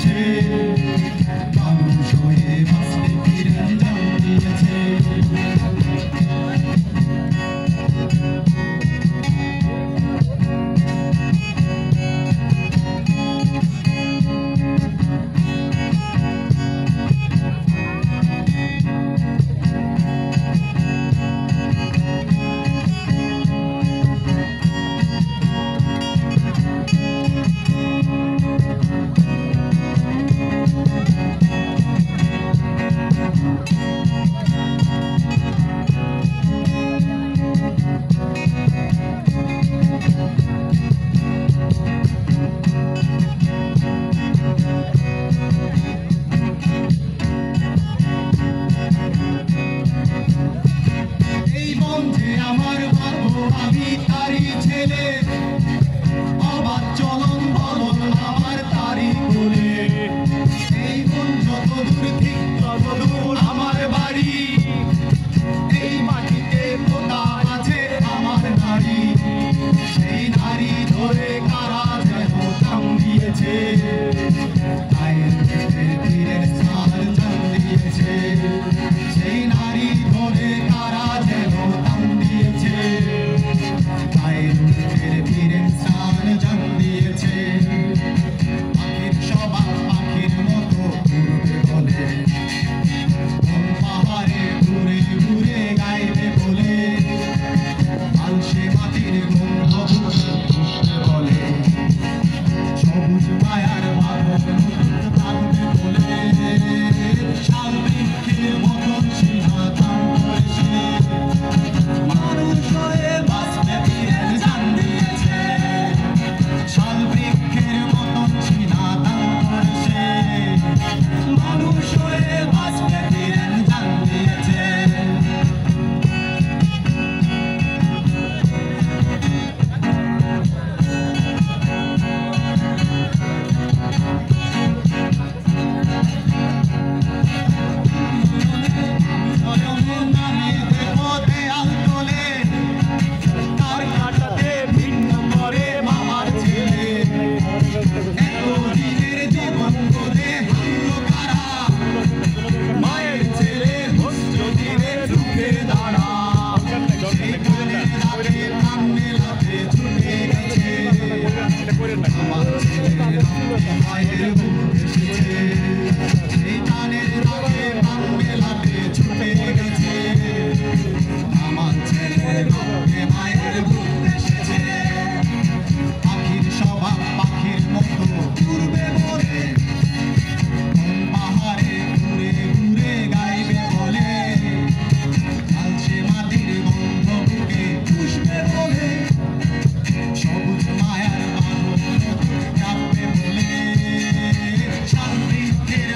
সে মানুষ হয়ে বাঁচতে ফিরে জান দিয়েছে। আমার ভাবো আমি তারি ছেলে, অবাক চলন বলন আমার তারি বলে। এই মন যত দূর ঠিক তত দূর আমার বাড়ি, এই মাটিতে পোতা আছে আমার নারী। সেই নারী ধরে কারা যেন দাম দিয়েছে, গায়ের তীরের সার জান দিয়েছে। সেই নারী ধরে কারা যেন দাম দিয়েছে, গায়ের তীরের সার জান দিয়েছে। পাখির স্বভাব পাখির মতো ঘুরবে বলে, কোন পাহাড়ে ঘুরে ঘুরে গাইবে বলে। আলসে মাটির গন্ধ বুঝতে বলে, সবুজ মায়ার বাঁধন বাঁধবে বলে। শাল বৃক্ষের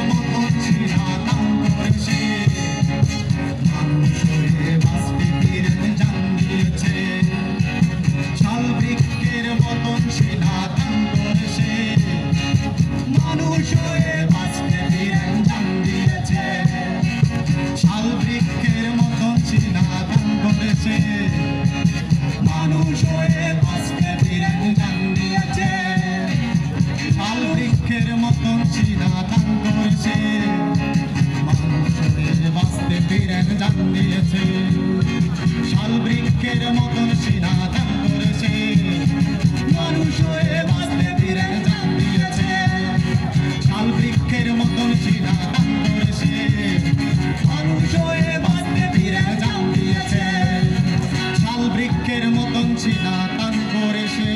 মতন সিনা দান করেছে, মানুষ হয়ে বাঁচতে ফিরে জান দিয়েছে। শাল বৃক্ষের মতন সিনা দান করেছে, মানুষ হয়ে বাঁচতে ফিরে জান দিয়েছে। মানুষ হয়ে বাঁচতে ফিরে জান দিয়েছে, শাল বৃক্ষের মতন সিনা দান করেছে। মানুষ হয়ে বাঁচতে ফিরে জান দিয়েছে, শাল বৃক্ষের মতন সিনা দান করেছে। মানুষ হয়ে বাঁচতে ফিরে জান দিয়েছে, শাল বৃক্ষের মতন সিনা দান করেছে। মানুষ হয়ে বাঁচতে ফিরে জান দিয়েছে, শাল বৃক্ষের মতন সিনা দান করেছে।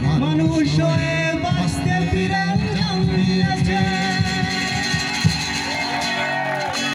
মানুষ হয়ে